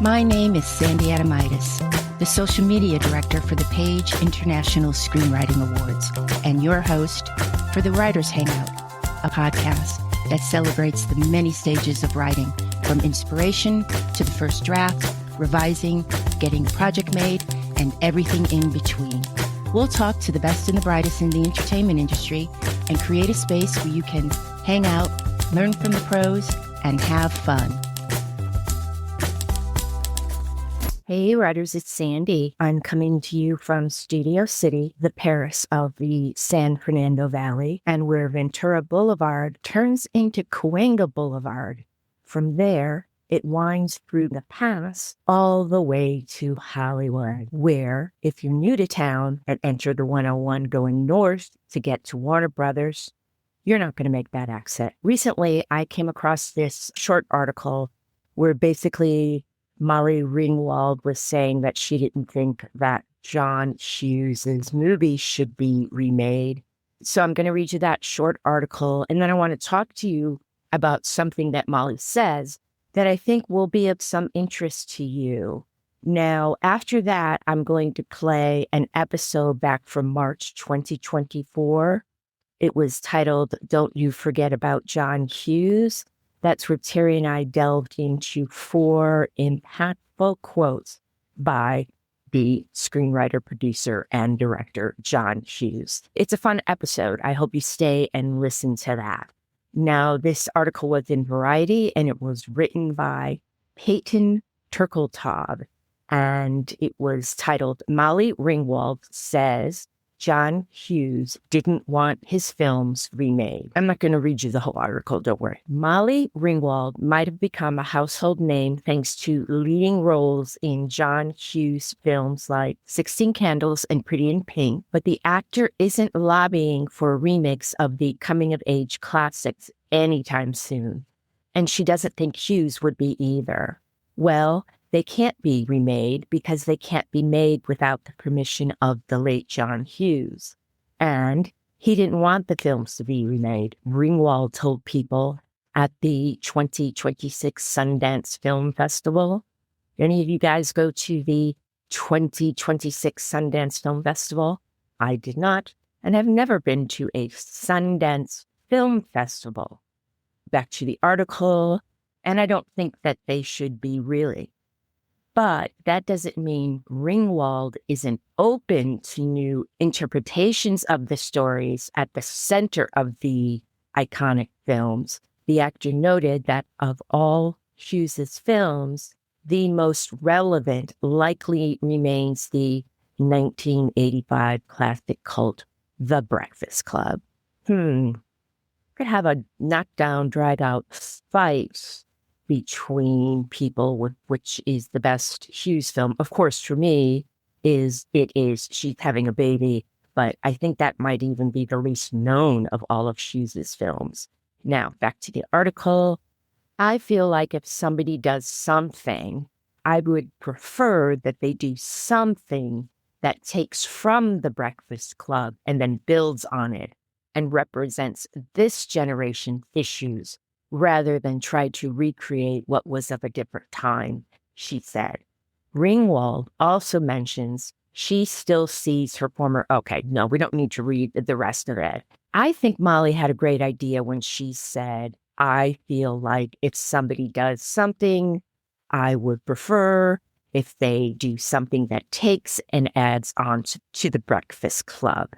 My name is Sandy Adomaitis, the social media director for the Page International Screenwriting Awards, and your host for the Writers Hangout, a podcast that celebrates the many stages of writing, from inspiration to the first draft, revising, getting a project made, and everything in between. We'll talk to the best and the brightest in the entertainment industry and create a space where you can hang out, learn from the pros, and have fun. Hey writers, it's Sandy. I'm coming to you from Studio City, the Paris of the San Fernando Valley, and where Ventura Boulevard turns into Cahuenga Boulevard. From there, it winds through the pass all the way to Hollywood, where, if you're new to town and enter the 101 going north to get to Warner Brothers, you're not going to make that exit. Recently, I came across this short article where basically Molly Ringwald was saying that she didn't think that John Hughes' movie should be remade. So I'm going to read you that short article, and then I want to talk to you about something that Molly says that I think will be of some interest to you. Now, after that, I'm going to play an episode back from March 2024. It was titled, Don't You Forget About John Hughes. That's where Terry and I delved into 4 impactful quotes by the screenwriter, producer, and director, John Hughes. It's a fun episode. I hope you stay and listen to that. Now, this article was in Variety, and it was written by Peyton Turkeltaub, and it was titled, Molly Ringwald Says John Hughes Didn't Want His Films Remade. I'm not going to read you the whole article, don't worry. Molly Ringwald might have become a household name thanks to leading roles in John Hughes films like 16 Candles and Pretty in Pink, but the actor isn't lobbying for a remix of the coming-of-age classics anytime soon. And she doesn't think Hughes would be either. Well, they can't be remade because they can't be made without the permission of the late John Hughes. And he didn't want the films to be remade. Ringwald told people at the 2026 Sundance Film Festival. Any of you guys go to the 2026 Sundance Film Festival? I did not, and have never been to a Sundance Film Festival. Back to the article, and I don't think that they should be really. But that doesn't mean Ringwald isn't open to new interpretations of the stories at the center of the iconic films. The actor noted that of all Hughes' films, the most relevant likely remains the 1985 classic cult, The Breakfast Club. Could have a knockdown, drag-out fight between people with which is the best Hughes film. Of course, for me, it is She's Having a Baby, but I think that might even be the least known of all of Hughes' films. Now, back to the article. I feel like if somebody does something, I would prefer that they do something that takes from The Breakfast Club and then builds on it and represents this generation's issues, rather than try to recreate what was of a different time, she said. Ringwald also mentions she still sees her former... Okay, no, we don't need to read the rest of it. I think Molly had a great idea when she said, I feel like if somebody does something, I would prefer if they do something that takes and adds on to The Breakfast Club.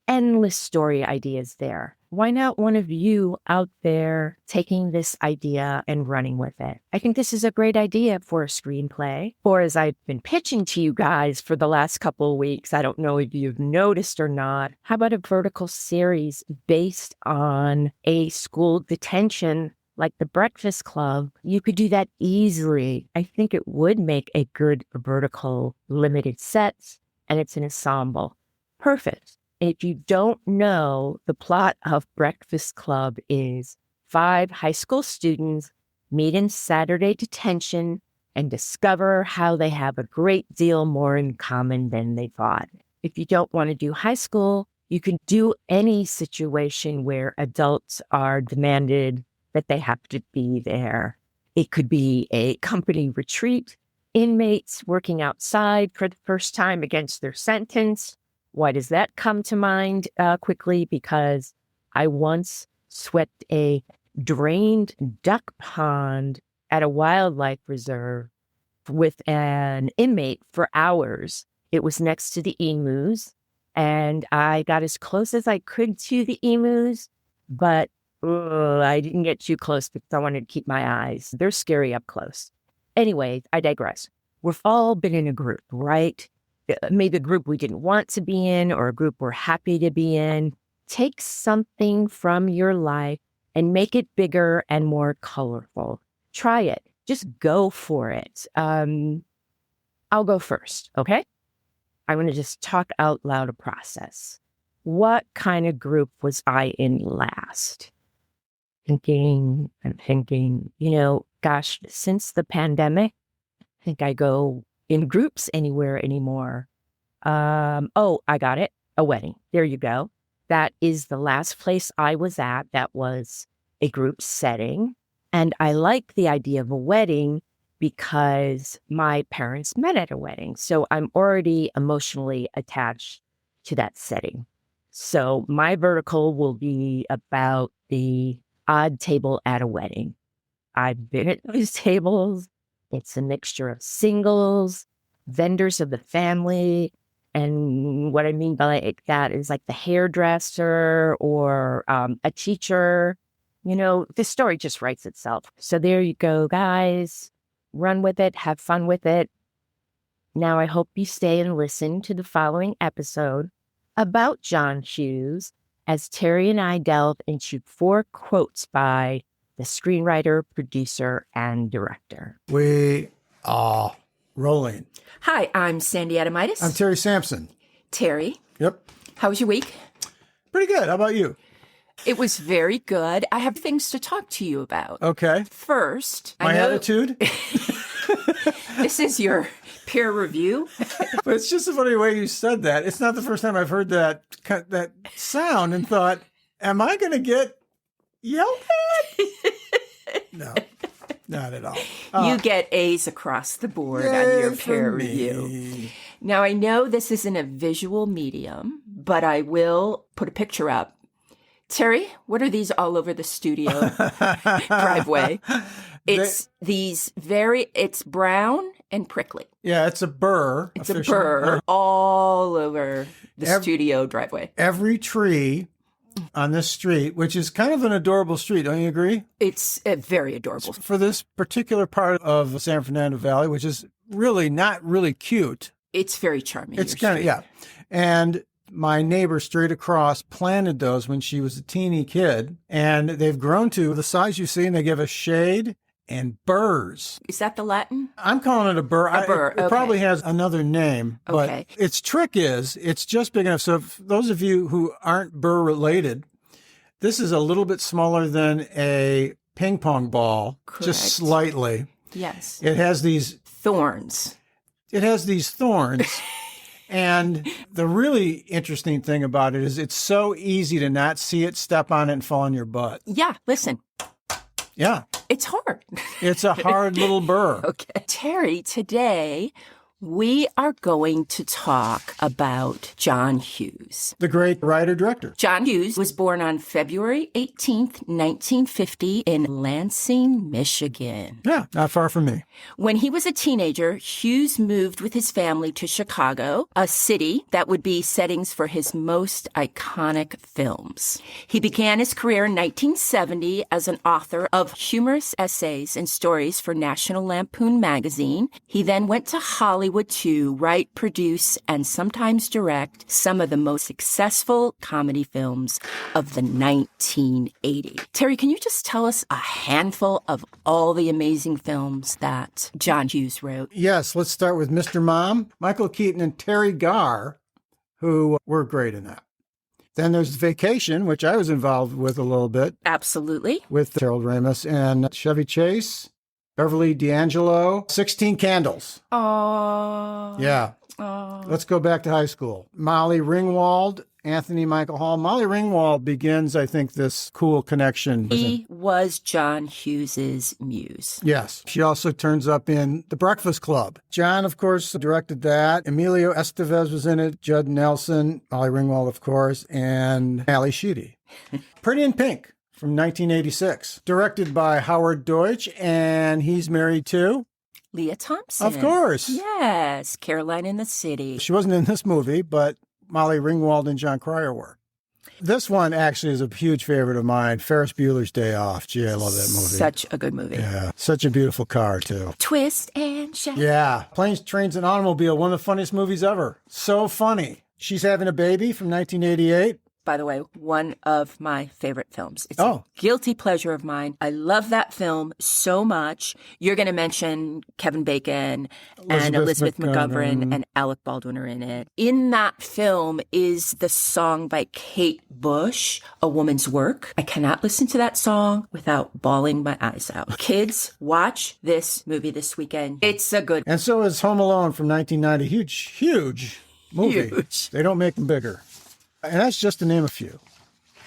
Endless story ideas there. Why not one of you out there taking this idea and running with it? I think this is a great idea for a screenplay. Or as I've been pitching to you guys for the last couple of weeks, I don't know if you've noticed or not, how about a vertical series based on a school detention like The Breakfast Club? You could do that easily. I think it would make a good vertical limited set, and it's an ensemble. Perfect. If you don't know, the plot of Breakfast Club is 5 high school students meet in Saturday detention and discover how they have a great deal more in common than they thought. If you don't want to do high school, you can do any situation where adults are demanded that they have to be there. It could be a company retreat, inmates working outside for the first time against their sentence. Why does that come to mind quickly? Because I once swept a drained duck pond at a wildlife reserve with an inmate for hours. It was next to the emus, and I got as close as I could to the emus, but I didn't get too close because I wanted to keep my eyes. They're scary up close. Anyway, I digress. We've all been in a group, right? Maybe a group we didn't want to be in or a group we're happy to be in. Take something from your life and make it bigger and more colorful. Try it. Just go for it. I'll go first, okay? I'm going to just talk out loud a process. What kind of group was I in last? I'm thinking, gosh, since the pandemic, I think I go in groups anywhere anymore. I got it. A wedding. There you go. That is the last place I was at. That was a group setting. And I like the idea of a wedding because my parents met at a wedding. So I'm already emotionally attached to that setting. So my vertical will be about the odd table at a wedding. I've been at those tables. It's a mixture of singles, vendors of the family. And what I mean by that is like the hairdresser or a teacher. The story just writes itself. So there you go, guys. Run with it. Have fun with it. Now, I hope you stay and listen to the following episode about John Hughes as Terry and I delve into 4 quotes by the screenwriter, producer, and director. We are rolling. Hi, I'm Sandy Adomaitis. I'm Terry Sampson. Terry. Yep. How was your week? Pretty good. How about you? It was very good. I have things to talk to you about. Okay. First, My attitude? This is your peer review. But it's just a funny way you said that. It's not the first time I've heard that sound and thought, am I going to get yelled at? No, not at all. You get A's across the board on your peer review. Now, I know this isn't a visual medium, but I will put a picture up. Terry, what are these all over the studio driveway? It's brown and prickly. Yeah, it's a burr. It's a burr all over the studio driveway. Every tree on this street, which is kind of an adorable street, don't you agree? It's a very adorable. For this particular part of San Fernando Valley, which is really not really cute. It's very charming. It's kind of, yeah. And my neighbor straight across planted those when she was a teeny kid, and they've grown to the size you see, and they give us shade and burrs. Is that the Latin? I'm calling it a burr. A burr, It probably has another name, but its trick is it's just big enough. So if those of you who aren't burr related, this is a little bit smaller than a ping pong ball, just slightly. Yes. It has these thorns. And the really interesting thing about it is it's so easy to not see it, step on it, and fall on your butt. Yeah, listen. Yeah. It's hard. It's a hard little burr. Okay. Terry, today we are going to talk about John Hughes. The great writer-director. John Hughes was born on February 18th, 1950 in Lansing, Michigan. Yeah, not far from me. When he was a teenager, Hughes moved with his family to Chicago, a city that would be settings for his most iconic films. He began his career in 1970 as an author of humorous essays and stories for National Lampoon magazine. He then went to Hollywood to write, produce, and sometimes direct some of the most successful comedy films of the 1980s. Terry, can you just tell us a handful of all the amazing films that John Hughes wrote? Yes, let's start with Mr. Mom, Michael Keaton, and Terry Garr, who were great in that. Then there's Vacation, which I was involved with a little bit. Absolutely. With Harold Ramis and Chevy Chase. Beverly D'Angelo, 16 Candles. Oh. Yeah. Let's go back to high school. Molly Ringwald Anthony Michael Hall. Molly Ringwald begins, I think, this cool connection. He was John Hughes's muse. Yes. She also turns up in The Breakfast Club. John, of course, directed that. Emilio Estevez was in it. Judd Nelson, Molly Ringwald, of course, and Ali Sheedy. Pretty in Pink from 1986. Directed by Howard Deutsch, and he's married to... Leah Thompson. Of course. Yes. Caroline in the City. She wasn't in this movie, but Molly Ringwald and John Cryer were. This one actually is a huge favorite of mine. Ferris Bueller's Day Off. Gee, I love that movie. Such a good movie. Yeah. Such a beautiful car, too. Twist and shout. Yeah. Planes, Trains, and Automobile. One of the funniest movies ever. So funny. She's Having a Baby from 1988. By the way, one of my favorite films. It's a guilty pleasure of mine. I love that film so much. You're going to mention Kevin Bacon and Elizabeth McGovern and Alec Baldwin are in it. In that film is the song by Kate Bush, A Woman's Work. I cannot listen to that song without bawling my eyes out. Kids, watch this movie this weekend. It's a good. And so is Home Alone from 1990. Huge movie. Huge. They don't make them bigger. And that's just to name a few.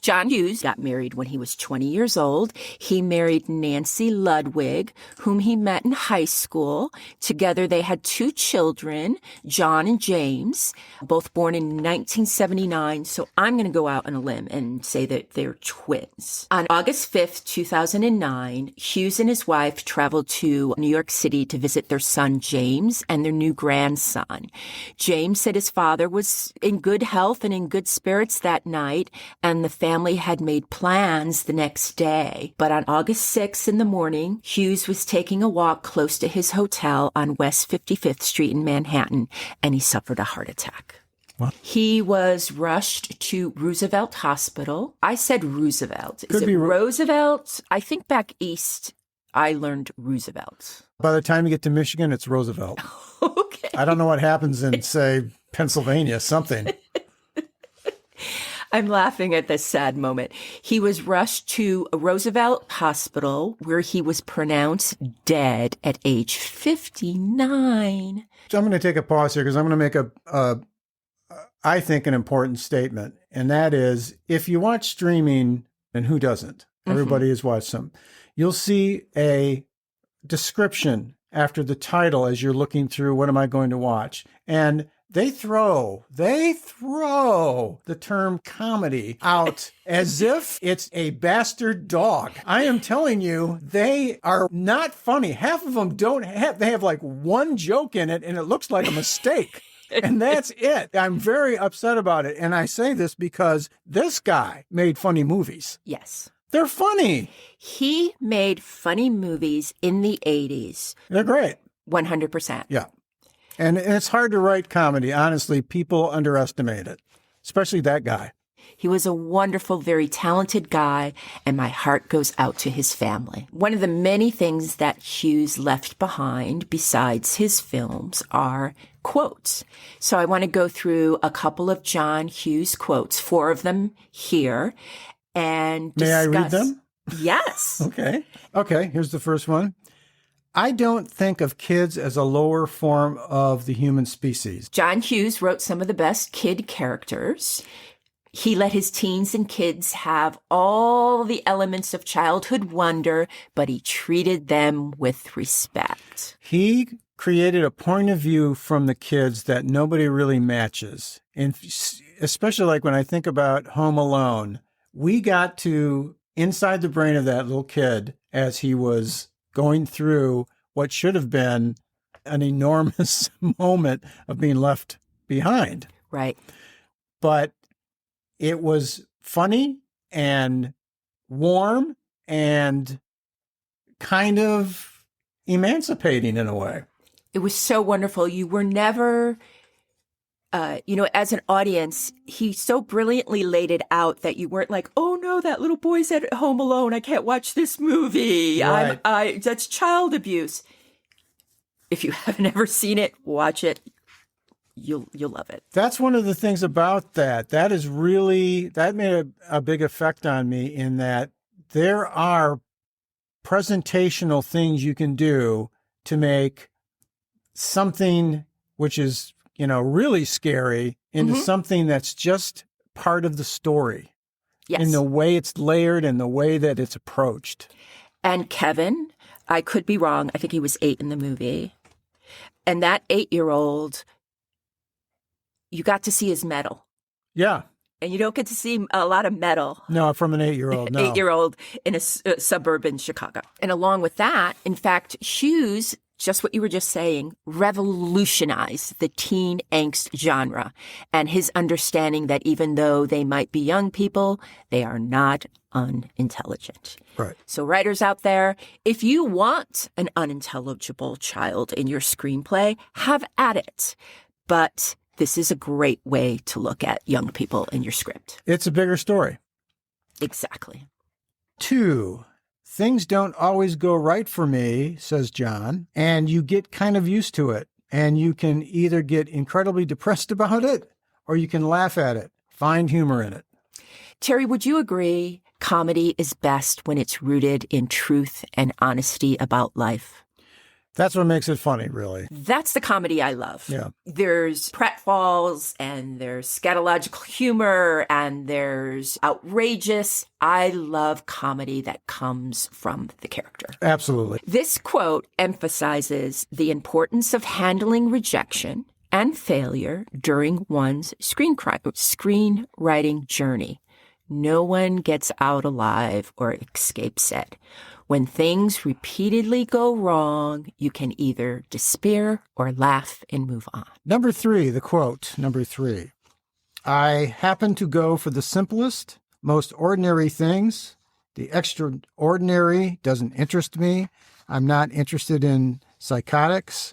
John Hughes got married when he was 20 years old. He married Nancy Ludwig, whom he met in high school. Together, they had 2 children, John and James, both born in 1979. So I'm going to go out on a limb and say that they're twins. On August 5th, 2009, Hughes and his wife traveled to New York City to visit their son, James, and their new grandson. James said his father was in good health and in good spirits that night, and the family had made plans the next day. But on August 6th in the morning, Hughes was taking a walk close to his hotel on West 55th Street in Manhattan, and he suffered a heart attack. What? He was rushed to Roosevelt Hospital. I said Roosevelt. Is Could be it Roosevelt? I think back east, I learned Roosevelt. By the time you get to Michigan, it's Roosevelt. Okay. I don't know what happens in, say, Pennsylvania, something. I'm laughing at this sad moment. He was rushed to a Roosevelt Hospital where he was pronounced dead at age 59. So I'm going to take a pause here because I'm going to make I think, an important statement. And that is, if you watch streaming, and who doesn't? Everybody has watched some. You'll see a description after the title as you're looking through, what am I going to watch? And they throw the term comedy out as if it's a bastard dog. I am telling you, they are not funny. Half of them they have like one joke in it and it looks like a mistake. And that's it. I'm very upset about it. And I say this because this guy made funny movies. Yes. They're funny. He made funny movies in the 80s. They're great. 100%. Yeah. And it's hard to write comedy. Honestly, people underestimate it, especially that guy. He was a wonderful, very talented guy, and my heart goes out to his family. One of the many things that Hughes left behind, besides his films, are quotes. So I want to go through a couple of John Hughes quotes, 4 of them here, and discuss. May I read them? Yes. Okay, here's the first one. I don't think of kids as a lower form of the human species. John Hughes wrote some of the best kid characters. He let his teens and kids have all the elements of childhood wonder, but he treated them with respect. He created a point of view from the kids that nobody really matches. And especially like when I think about Home Alone, we got to inside the brain of that little kid as he was going through what should have been an enormous moment of being left behind. Right. But it was funny and warm and kind of emancipating in a way. It was so wonderful. You were never, as an audience, he so brilliantly laid it out that you weren't like, oh no, that little boy's at home alone. I can't watch this movie. Right. That's child abuse. If you haven't ever seen it, watch it. You'll love it. That's one of the things about that. That made a big effect on me in that there are presentational things you can do to make something which is, really scary into something that's just part of the story. Yes. In the way it's layered and the way that it's approached. And Kevin, I could be wrong. I think he was 8 in the movie. And that 8-year-old, you got to see his medal. Yeah. And you don't get to see a lot of metal. No, from an 8-year-old, no. 8-year-old in a suburban Chicago. And along with that, in fact, Hughes, just what you were just saying, revolutionized the teen angst genre and his understanding that even though they might be young people, they are not unintelligent. Right. So writers out there, if you want an unintelligible child in your screenplay, have at it. But this is a great way to look at young people in your script. It's a bigger story. Exactly. 2, things don't always go right for me, says John, and you get kind of used to it. And you can either get incredibly depressed about it or you can laugh at it, find humor in it. Terry, would you agree comedy is best when it's rooted in truth and honesty about life? That's what makes it funny, really. That's the comedy I love. Yeah. There's pratfalls and there's scatological humor and there's outrageous. I love comedy that comes from the character. Absolutely. This quote emphasizes the importance of handling rejection and failure during one's screenwriting journey. No one gets out alive or escapes it. When things repeatedly go wrong, you can either despair or laugh and move on. Number 3, the quote, number 3. I happen to go for the simplest, most ordinary things. The extraordinary doesn't interest me. I'm not interested in psychotics.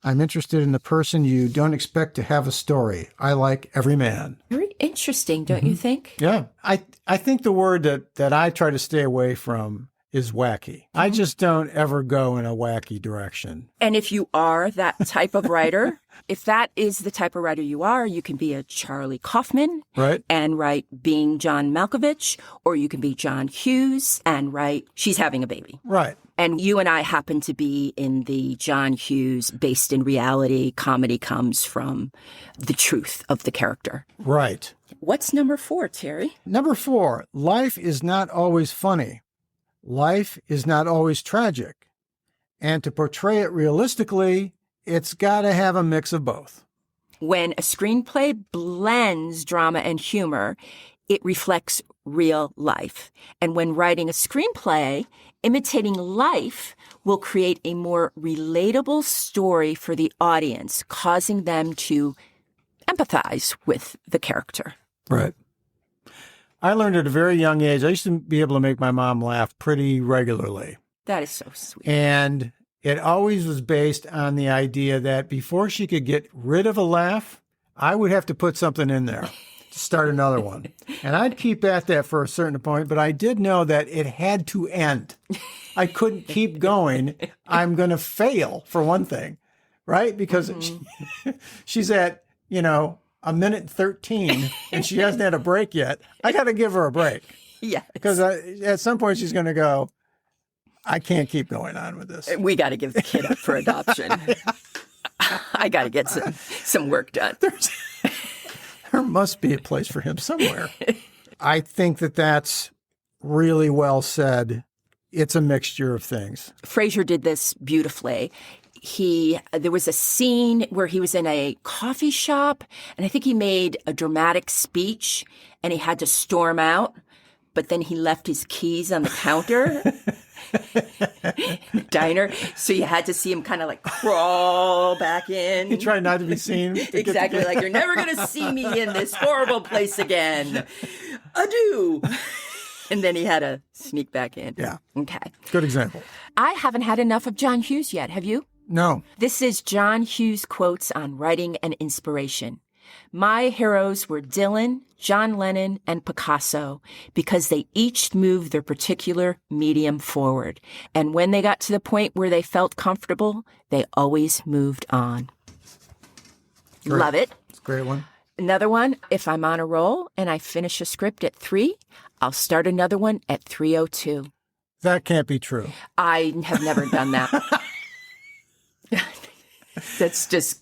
I'm interested in the person you don't expect to have a story. I like every man. Very interesting, don't you think? Yeah. I think the word that I try to stay away from is wacky. I just don't ever go in a wacky direction. And if you are that type of writer, if that is the type of writer you are, you can be a Charlie Kaufman right, and write Being John Malkovich, or you can be John Hughes and write She's Having a Baby. Right. And you and I happen to be in the John Hughes based in reality. Comedy comes from the truth of the character. Right. What's number 4, Terry? Number 4, life is not always funny. Life is not always tragic. And to portray it realistically, it's got to have a mix of both. When a screenplay blends drama and humor, it reflects real life. And when writing a screenplay, imitating life will create a more relatable story for the audience, causing them to empathize with the character. Right. I learned at a very young age, I used to be able to make my mom laugh pretty regularly. That is so sweet. And it always was based on the idea that before she could get rid of a laugh, I would have to put something in there to start another one. And I'd keep at that for a certain point, but I did know that it had to end. I couldn't keep going. I'm going to fail, for one thing, right? Because she's at, a minute 13 and she hasn't had a break yet. I got to give her a break. Yes. Because at some point she's going to go, I can't keep going on with this. We got to give the kid up for adoption. I got to get some work done. There must be a place for him somewhere. I think that's really well said. It's a mixture of things. Fraser did this beautifully. There was a scene where he was in a coffee shop, and I think he made a dramatic speech, and he had to storm out, but then he left his keys on the counter in the diner, so you had to see him kind of like crawl back in. He tried not to be seen. Exactly, like, you're never going to see me in this horrible place again. Adieu. And then he had to sneak back in. Yeah. Okay. Good example. I haven't had enough of John Hughes yet. Have you? No. This is John Hughes quotes on writing and inspiration. My heroes were Dylan, John Lennon, and Picasso because they each moved their particular medium forward. And when they got to the point where they felt comfortable, they always moved on. Great. Love it. It's a great one. Another one, if I'm on a roll and I finish a script at 3, I'll start another one at 3:02. That can't be true. I have never done that. That's just,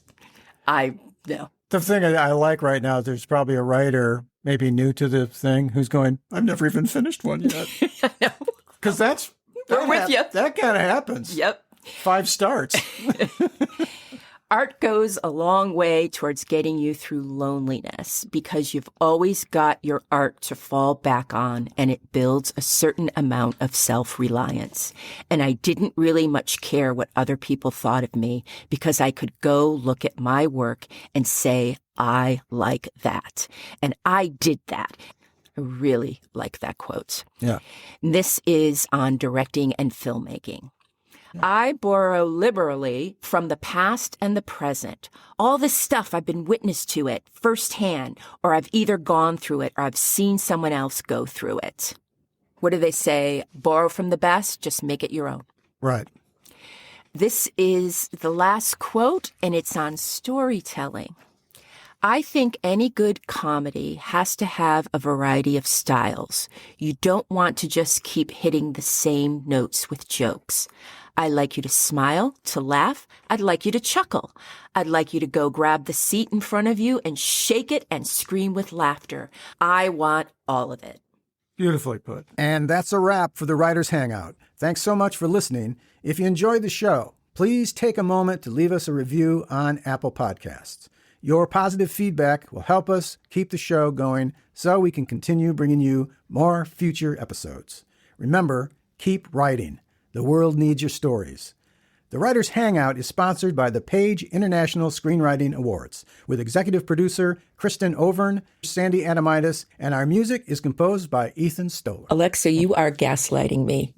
no. The thing I like right now is there's probably a writer maybe new to the thing who's going, I've never even finished one yet. I know. Because We're with you. That kind of happens. Yep. 5 starts. Art goes a long way towards getting you through loneliness because you've always got your art to fall back on, and it builds a certain amount of self-reliance. And I didn't really much care what other people thought of me because I could go look at my work and say, I like that. And I did that. I really like that quote. Yeah. This is on directing and filmmaking. I borrow liberally from the past and the present. All this stuff I've been witness to it firsthand, or I've either gone through it or I've seen someone else go through it. What do they say? Borrow from the best, just make it your own. Right. This is the last quote, and it's on storytelling. I think any good comedy has to have a variety of styles. You don't want to just keep hitting the same notes with jokes. I'd like you to smile, to laugh. I'd like you to chuckle. I'd like you to go grab the seat in front of you and shake it and scream with laughter. I want all of it. Beautifully put. And that's a wrap for the Writers Hangout. Thanks so much for listening. If you enjoyed the show, please take a moment to leave us a review on Apple Podcasts. Your positive feedback will help us keep the show going so we can continue bringing you more future episodes. Remember, keep writing. The world needs your stories. The Writers Hangout is sponsored by the Page International Screenwriting Awards, with executive producer Kristin Overn, Sandy Adomaitis, and our music is composed by Ethan Stoller. Alexa, you are gaslighting me.